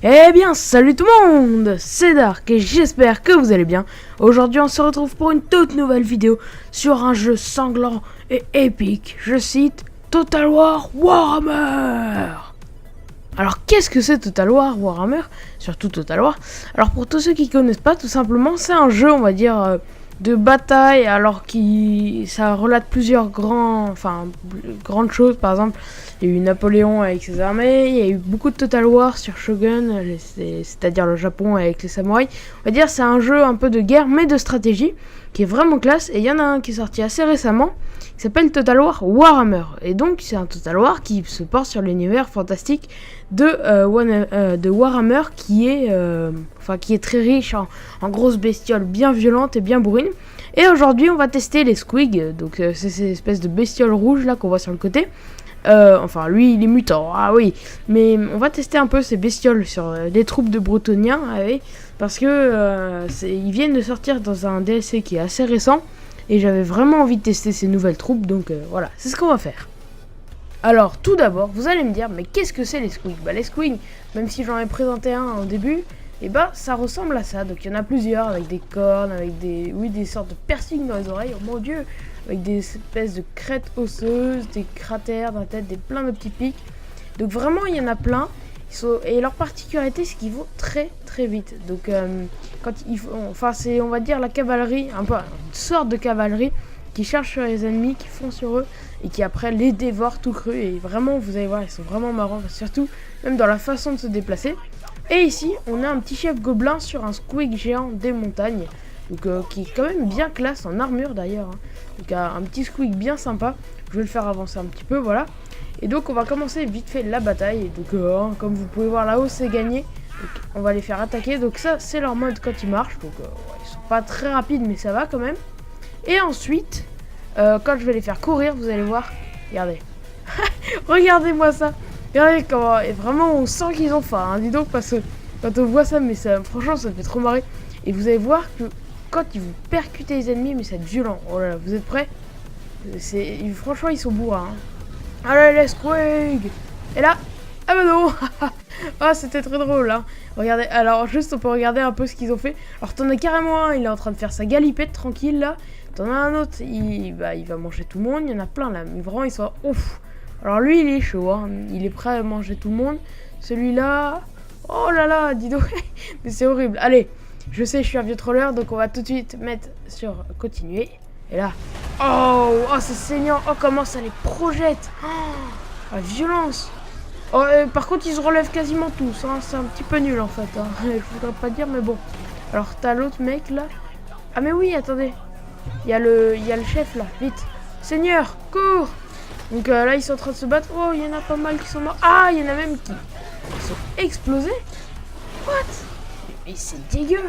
Eh bien, salut tout le monde, c'est Dark et j'espère que vous allez bien. Aujourd'hui, on se retrouve pour une toute nouvelle vidéo sur un jeu sanglant et épique. Je cite Total War Warhammer. Alors, qu'est-ce que c'est Total War Warhammer? Surtout Total War. Alors, pour tous ceux qui connaissent pas, tout simplement, c'est un jeu, on va dire, de bataille, alors ça relate plusieurs grandes choses. Par exemple, il y a eu Napoléon avec ses armées, il y a eu beaucoup de Total War sur Shogun, c'est-à-dire le Japon avec les samouraïs. On va dire c'est un jeu un peu de guerre, mais de stratégie, qui est vraiment classe. Et il y en a un qui est sorti assez récemment, qui s'appelle Total War Warhammer. Et donc c'est un Total War qui se porte sur l'univers fantastique de Warhammer, qui est très riche en grosses bestioles bien violentes et bien bourrines. Et aujourd'hui on va tester les squigs, donc c'est ces espèces de bestioles rouges là qu'on voit sur le côté. Lui il est mutant, ah oui, mais on va tester un peu ces bestioles sur les troupes de Bretonniens, ah oui, parce que ils viennent de sortir dans un DLC qui est assez récent, et j'avais vraiment envie de tester ces nouvelles troupes, donc voilà, c'est ce qu'on va faire. Alors tout d'abord, vous allez me dire, mais qu'est-ce que c'est les squigs? Les squigs, même si j'en ai présenté un au début, et ça ressemble à ça. Donc il y en a plusieurs, avec des cornes, avec des sortes de piercings dans les oreilles, oh mon dieu, avec des espèces de crêtes osseuses, des cratères dans la tête, plein de petits pics. Donc vraiment il y en a plein. Et leur particularité, c'est qu'ils vont très très vite. Donc c'est, on va dire, la cavalerie, un peu une sorte de cavalerie qui cherche sur les ennemis, qui font sur eux et qui après les dévorent tout cru. Et vraiment, vous allez voir, ils sont vraiment marrants, surtout même dans la façon de se déplacer. Et ici, on a un petit chef gobelin sur un squig géant des montagnes, donc qui est quand même bien classe en armure d'ailleurs. Donc un petit squig bien sympa. Je vais le faire avancer un petit peu, voilà. Et donc on va commencer vite fait la bataille. Donc comme vous pouvez voir là-haut, c'est gagné. Donc on va les faire attaquer. Donc ça, c'est leur mode quand ils marchent. Donc ils sont pas très rapides, mais ça va quand même. Et ensuite, quand je vais les faire courir, vous allez voir. Regardez. Regardez-moi ça. Regardez comment. Et vraiment, on sent qu'ils ont faim. Dis donc, parce que quand on voit ça, mais ça, franchement, ça me fait trop marrer. Et vous allez voir que quand ils vous percutent les ennemis, mais c'est violent. Oh là là, vous êtes prêts? Franchement, ils sont bourrins. Allez, les squigs. Et là, ah bah non. Ah, c'était très drôle, hein. Regardez, alors juste on peut regarder un peu ce qu'ils ont fait. Alors t'en as carrément un, il est en train de faire sa galipette tranquille là. T'en as un autre, il va manger tout le monde. Il y en a plein là, mais vraiment ils sont ouf. Alors lui il est chaud, hein. Il est prêt à manger tout le monde. Celui-là, oh là là, dis donc. Mais c'est horrible. Allez, je sais, je suis un vieux troller, donc on va tout de suite mettre sur continuer. Et là, oh c'est saignant. Oh comment ça les projette. Oh, la violence. Oh, par contre, ils se relèvent quasiment tous, hein. C'est un petit peu nul en fait, hein. Je voudrais pas dire, mais bon. Alors, t'as l'autre mec là. Ah, mais oui, attendez. Il y a le chef là, vite. Seigneur, cours. Donc là, ils sont en train de se battre. Oh, il y en a pas mal qui sont morts. Ah, il y en a même qui sont explosés. What? Mais c'est dégueu.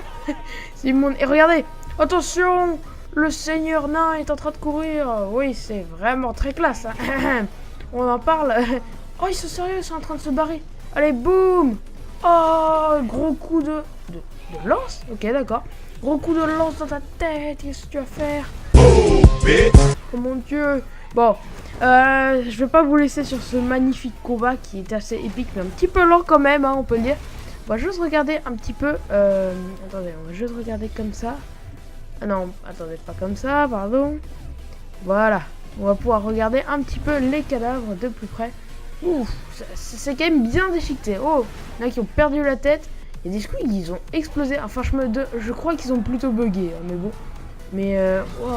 C'est mon... Et regardez, attention, le seigneur nain est en train de courir. Oui, c'est vraiment très classe, hein. On en parle. Oh, ils sont sérieux, ils sont en train de se barrer. Allez, boum. Oh, gros coup de lance. Ok, d'accord. Gros coup de lance dans ta tête. Qu'est-ce que tu vas faire? Oh mon dieu. Bon, je vais pas vous laisser sur ce magnifique combat qui est assez épique, mais un petit peu lent quand même, hein, on peut le dire. On va juste regarder un petit peu. Attendez, on va juste regarder comme ça. Ah non, attendez, pas comme ça, pardon. Voilà. On va pouvoir regarder un petit peu les cadavres de plus près. Ouf, c'est quand même bien déchiqueté. Oh, il y en a qui ont perdu la tête. Il y a des squigs, ils ont explosé. Enfin, je crois qu'ils ont plutôt bugué, hein, mais bon. Mais, wow.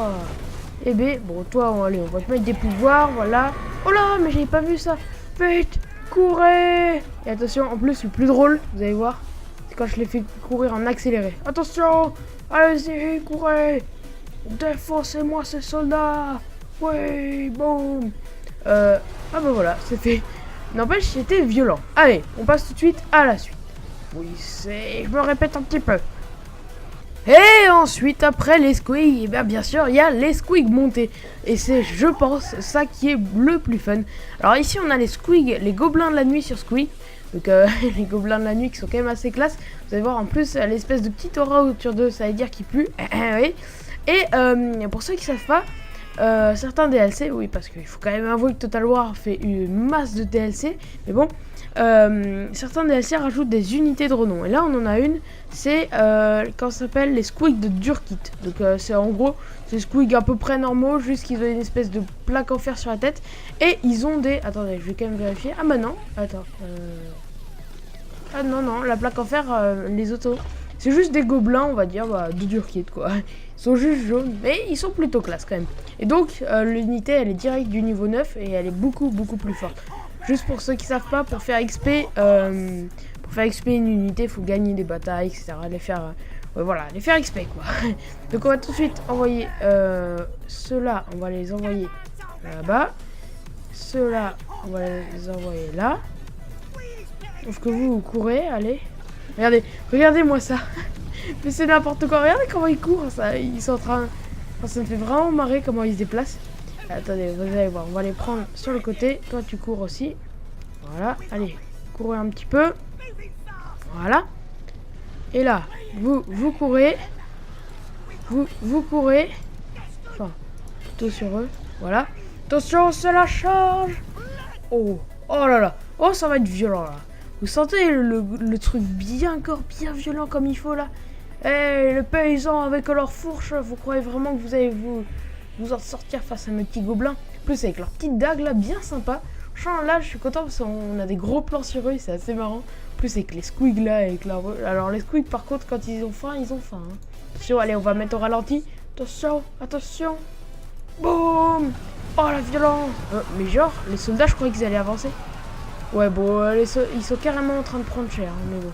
Eh ben, bon, toi, allez, on va te mettre des pouvoirs, voilà. Oh là, mais j'avais pas vu ça. Vite, courez. Et attention, en plus, le plus drôle, vous allez voir, c'est quand je les fais courir en accéléré. Attention, allez-y, courez. Défoncez-moi ces soldats. Oui, boum. Ah bah voilà, c'est fait. N'empêche, c'était violent. Allez, on passe tout de suite à la suite. Oui, je me répète un petit peu. Et ensuite, après les squigs, bien sûr, il y a les squigs montés. Et c'est, je pense, ça qui est le plus fun. Alors ici, on a les squigs, les gobelins de la nuit sur squig. Donc les gobelins de la nuit qui sont quand même assez classe. Vous allez voir, en plus, l'espèce de petite aura autour d'eux, ça veut dire qu'il pue. Oui. Et pour ceux qui savent pas, certains DLC, oui, parce qu'il faut quand même avouer que Total War fait une masse de DLC, mais bon, certains DLC rajoutent des unités de renom. Et là, on en a une, c'est quand ça s'appelle les squigs de Durkit. Donc, c'est en gros, c'est des squigs à peu près normaux, juste qu'ils ont une espèce de plaque en fer sur la tête. Et ils ont des... Attendez, je vais quand même vérifier. Ah bah non, attends. Ah non, la plaque en fer, les autos. C'est juste des gobelins, on va dire, de Durkit, quoi. Ils sont juste jaunes, mais ils sont plutôt classe quand même. Et donc, l'unité, elle est directe du niveau 9 et elle est beaucoup plus forte. Juste pour ceux qui savent pas, pour faire XP une unité, il faut gagner des batailles, etc. Les faire, voilà, les faire XP, quoi. Donc, on va tout de suite envoyer ceux-là, on va les envoyer là-bas. Ceux-là, on va les envoyer là. Sauf que vous courez, allez. Regardez-moi ça. Mais c'est n'importe quoi. Regardez comment ils courent, ça. Ils sont en train... Enfin, ça me fait vraiment marrer comment ils se déplacent. Attendez, vous allez voir. On va les prendre sur le côté. Toi, tu cours aussi. Voilà. Allez, courez un petit peu. Voilà. Et là, vous courez. Vous courez. Enfin, plutôt sur eux. Voilà. Attention, c'est la charge. Oh là là. Oh, ça va être violent, là. Vous sentez le truc bien violent comme il faut là. Eh, le paysan avec leur fourche, vous croyez vraiment que vous allez vous en sortir face à mes petits gobelins? En plus avec leur petite dague là, bien sympa. Franchement là, je suis content parce qu'on a des gros plans sur eux, c'est assez marrant. En plus avec les squigs là, avec leur... Alors les squigs par contre, quand ils ont faim, ils ont faim. Hein. Attention, allez, on va mettre au ralenti. Attention. Boum. Oh la violence. Mais genre, les soldats, je croyais qu'ils allaient avancer. Ouais, bon, ils sont carrément en train de prendre cher, mais bon.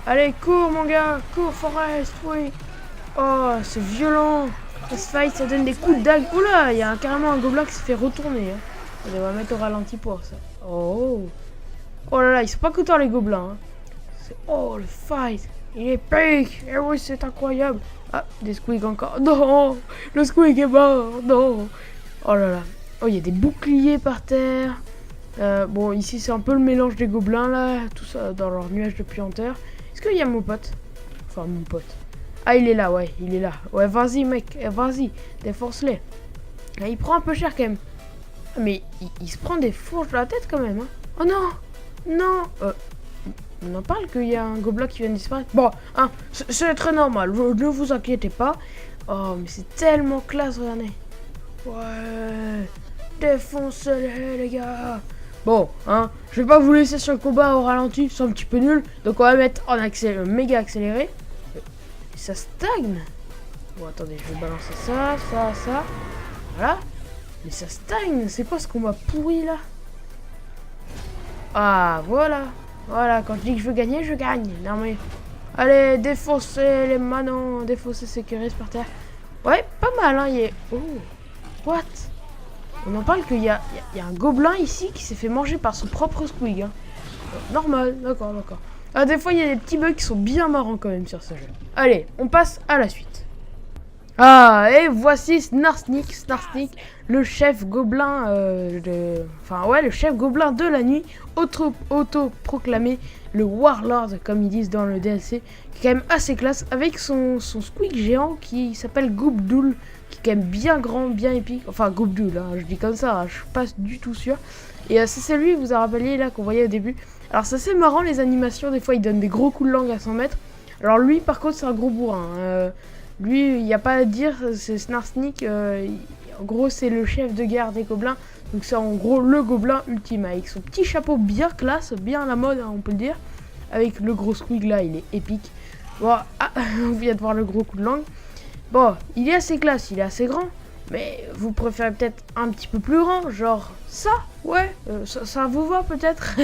Allez, cours, mon gars, cours, Forest, oui. Oh, c'est violent. Ce fight, ça donne des coups de dague. Oula, il y a carrément un gobelin qui se fait retourner. Hein. Allez, on va mettre au ralenti pour ça. Oh là là, ils sont pas contents, les gobelins. Hein. Oh, le fight. Il est pique. Eh oui, c'est incroyable. Ah, des squigs encore. Non, le squig est mort. Non. Oh là là. Oh, il y a des boucliers par terre. Bon, ici c'est un peu le mélange des gobelins là, tout ça dans leur nuage de puanteur. Est-ce qu'il y a mon pote? Enfin, mon pote. Ah, il est là, ouais, il est là. Ouais, vas-y, mec, vas-y, défonce-les. Ah, il prend un peu cher quand même. Mais il se prend des fourches de la tête quand même. Hein. Oh non, on en parle qu'il y a un gobelin qui vient de disparaître. Bon, hein, c'est très normal, ne vous inquiétez pas. Oh, mais c'est tellement classe, regardez. Ouais, défoncez-les, les gars. Bon, hein, je vais pas vous laisser sur le combat au ralenti, c'est un petit peu nul. Donc on va mettre en méga accéléré. Ça stagne. Bon, attendez, je vais balancer ça. Voilà. Mais ça stagne, c'est quoi ce combat pourri là? Ah, voilà. Voilà, quand je dis que je veux gagner, je gagne. Non mais... Allez, défoncez les manons, défoncez ces curistes par terre. Ouais, pas mal, hein, il est... Oh, what? On en parle qu'il y a un gobelin ici qui s'est fait manger par son propre squig. Hein. Normal, d'accord. Ah, des fois, il y a des petits bugs qui sont bien marrants quand même sur ce jeu. Allez, on passe à la suite. Ah, et voici Snarsnik, le chef gobelin Enfin, ouais, le chef gobelin de la nuit, auto-proclamé le Warlord, comme ils disent dans le DLC, qui est quand même assez classe, avec son squig géant qui s'appelle Goubdoul, qui est quand même bien grand, bien épique. Enfin, Goubdoul, hein, je dis comme ça, hein, je suis pas du tout sûr. Et c'est celui, vous a rappelé là, qu'on voyait au début. Alors, c'est assez marrant, les animations, des fois, il donne des gros coups de langue à 100 mètres. Alors, lui, par contre, c'est un gros bourrin. Lui, il n'y a pas à dire, c'est Snarsnik. En gros, c'est le chef de guerre des gobelins. Donc, c'est en gros le gobelin ultime. Avec son petit chapeau bien classe, bien à la mode, hein, on peut le dire. Avec le gros squig là, il est épique. Bon, on vient de voir le gros coup de langue. Bon, il est assez classe, il est assez grand. Mais vous préférez peut-être un petit peu plus grand, genre ça, ouais, ça vous va peut-être.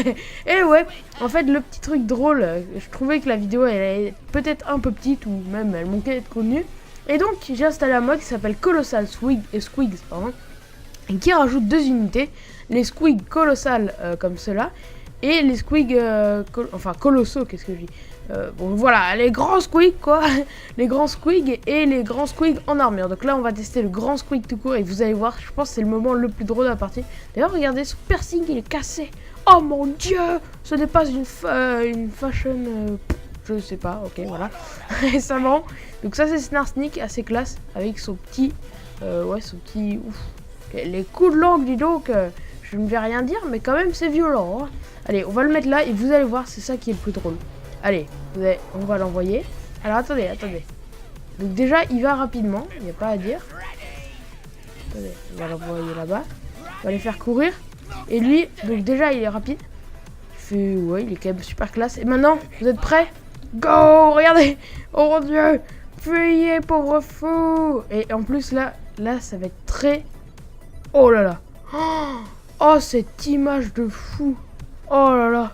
Et ouais, en fait le petit truc drôle, je trouvais que la vidéo elle est peut-être un peu petite ou même elle manquait d'être connue. Et donc j'ai installé un mode qui s'appelle Colossal Squigs, pardon, et qui rajoute 2 unités, les squigs colossales comme cela, et les squigs, enfin colossaux, qu'est-ce que je dis bon voilà, les grands squigs quoi, les grands squigs et les grands squigs en armure. Donc là on va tester le grand squig tout court et vous allez voir, je pense que c'est le moment le plus drôle de la partie. D'ailleurs regardez, son piercing il est cassé. Oh mon dieu, ce n'est pas une fashion, je sais pas, ok voilà. C'est marrant. Donc ça c'est Snarsnik, assez classe, avec son petit, ouais son petit, ouf. Les coups de langue dis donc, je ne vais rien dire, mais quand même c'est violent. Hein. Allez, on va le mettre là et vous allez voir, c'est ça qui est le plus drôle. Allez, on va l'envoyer. Alors attendez. Donc déjà, il va rapidement, il n'y a pas à dire. Attendez, on va l'envoyer là-bas. On va les faire courir. Et lui, donc déjà, il est rapide. Ouais, il est quand même super classe. Et maintenant, vous êtes prêts? Go! Regardez! Oh mon dieu! Fuyez, pauvre fou! Et en plus, là, ça va être très... Oh là là! Oh, cette image de fou! Oh là là!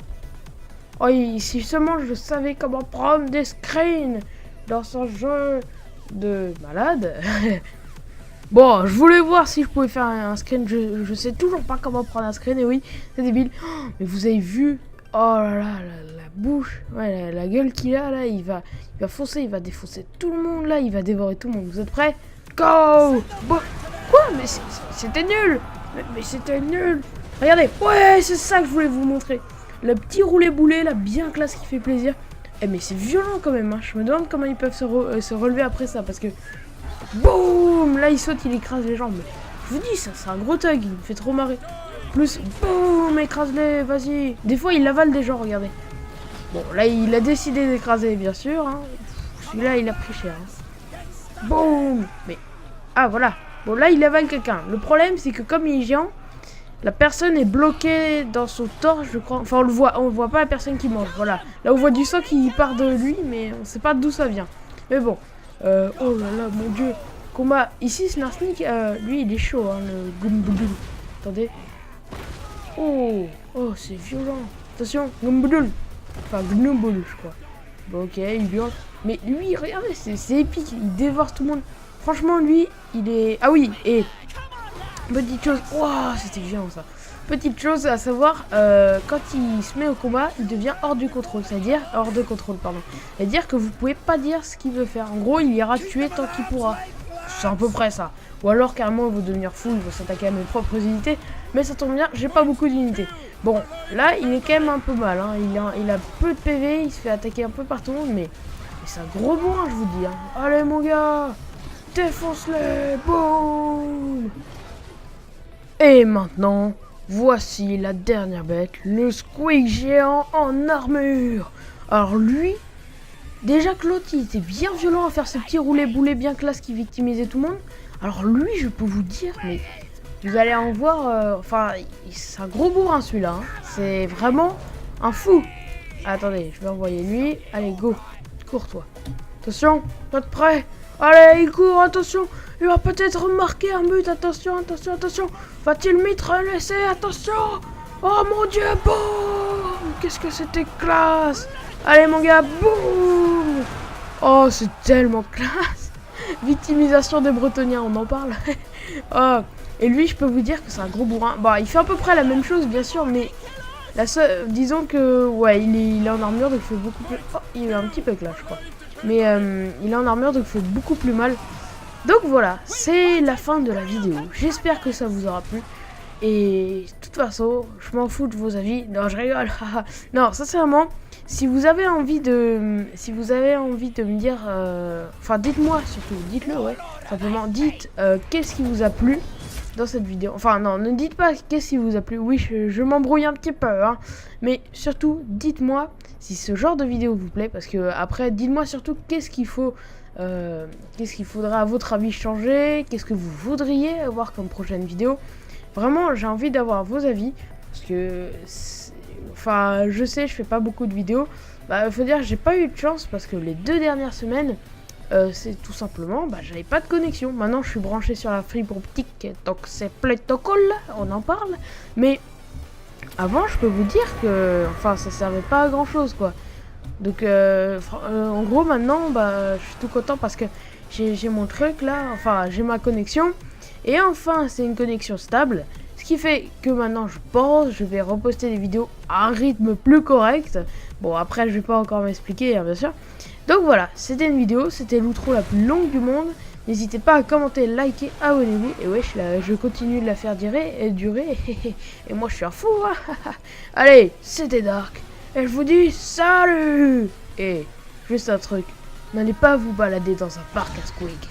Oh, si seulement je savais comment prendre des screens dans son jeu de malade. Bon, je voulais voir si je pouvais faire un screen. Je sais toujours pas comment prendre un screen. Et oui, c'est débile. Oh, mais vous avez vu? Oh là là, la bouche. Ouais, la gueule qu'il a là. Il va foncer. Il va défoncer tout le monde là. Il va dévorer tout le monde. Vous êtes prêts? Go! Bon, quoi? Mais c'était nul. Mais c'était nul. Regardez. Ouais, c'est ça que je voulais vous montrer. Le petit roulé-boulé là, bien classe, qui fait plaisir. Eh, mais c'est violent quand même. Hein. Je me demande comment ils peuvent se relever après ça. Parce que... Boum! Là, il saute, il écrase les jambes. Je vous dis, ça, c'est un gros thug. Il me fait trop marrer. Plus, boum! Écrase-les, vas-y. Des fois, il avale des gens, regardez. Bon, là, il a décidé d'écraser, bien sûr. Hein. Celui-là, il a pris cher. Hein. Boum! Mais, ah, voilà. Bon, là, il avale quelqu'un. Le problème, c'est que comme il est géant, la personne est bloquée dans son torse, je crois. Enfin, on voit pas la personne qui mange. Voilà. Là, on voit du sang qui part de lui, mais on sait pas d'où ça vient. Mais bon. Oh là là, mon dieu. Combat. Ici, Snarsnik, lui, il est chaud, hein, le Gumbudul. Attendez. Oh, c'est violent. Attention, Gumbudul. Enfin, Gnumbul, je crois. Bon, ok, il hurle. Mais lui, regardez, c'est épique. Il dévore tout le monde. Franchement, lui, il est... Ah oui, et... Petite chose... Waouh, c'était violent, ça. Petite chose à savoir, quand il se met au combat, il devient hors du contrôle, c'est-à-dire hors de contrôle, pardon. C'est-à-dire que vous pouvez pas dire ce qu'il veut faire. En gros, il ira tuer tant qu'il pourra. C'est à peu près ça. Ou alors carrément, il va devenir fou, il va s'attaquer à mes propres unités. Mais ça tombe bien, j'ai pas beaucoup d'unités. Bon, là, il est quand même un peu mal. Hein. Il a peu de PV, il se fait attaquer un peu par tout le monde, mais c'est un gros bourrin, je vous dis. Hein. Allez, mon gars, défonce-les, boum. Et maintenant... Voici la dernière bête, le Squeak géant en armure. Alors lui, déjà que l'autre il était bien violent à faire ce petit roulé-boulé bien classe qui victimisait tout le monde. Alors lui, je peux vous dire, mais vous allez en voir, enfin, c'est un gros bourrin celui-là. Hein. C'est vraiment un fou. Attendez, je vais envoyer lui. Allez, go, cours-toi. Attention, pas de prêt. Allez, il court, attention. Il va peut-être marquer un but. Attention. Va-t-il laisser? Attention. Oh mon dieu, boum. Qu'est-ce que c'était classe. Allez, mon gars, boum. Oh, c'est tellement classe. Victimisation des Bretoniens, on en parle. Oh. Et lui, je peux vous dire que c'est un gros bourrin. Bah, il fait à peu près la même chose, bien sûr, mais... disons que... Ouais, il est en armure, donc il fait beaucoup plus... Oh, il est un petit peu clash, je crois. Mais il est en armure, donc il fait beaucoup plus mal. Donc voilà, c'est la fin de la vidéo. J'espère que ça vous aura plu. Et de toute façon, je m'en fous de vos avis. Non, je rigole. Non, sincèrement, si vous avez envie de me dire... Enfin, dites-moi surtout. Dites-le, ouais. Simplement, dites qu'est-ce qui vous a plu dans cette vidéo. Enfin, non, ne dites pas qu'est-ce qui vous a plu. Oui, je m'embrouille un petit peu, hein. Mais surtout, dites-moi si ce genre de vidéo vous plaît. Parce que après, dites-moi surtout qu'est-ce qu'il faudra à votre avis changer. Qu'est-ce que vous voudriez avoir comme prochaine vidéo. Vraiment, j'ai envie d'avoir vos avis. Parce que... Enfin, je sais, je fais pas beaucoup de vidéos. Bah, faut dire que j'ai pas eu de chance. Parce que les 2 dernières semaines... c'est tout simplement, j'avais pas de connexion. Maintenant, je suis branché sur la fibre optique, donc c'est plutôt cool, on en parle. Mais avant, je peux vous dire que, enfin, ça servait pas à grand chose, quoi. Donc, en gros, maintenant, je suis tout content parce que j'ai mon truc là, enfin, j'ai ma connexion. Et enfin, c'est une connexion stable. Ce qui fait que maintenant, je vais reposter des vidéos à un rythme plus correct. Bon, après, je vais pas encore m'expliquer, hein, bien sûr. Donc voilà, c'était une vidéo, c'était l'outro la plus longue du monde. N'hésitez pas à commenter, liker, abonnez-vous. Et wesh, là, je continue de la faire durer. Et moi, je suis un fou. Hein. Allez, c'était Dark. Et je vous dis salut. Et juste un truc, n'allez pas vous balader dans un parc à Squeak.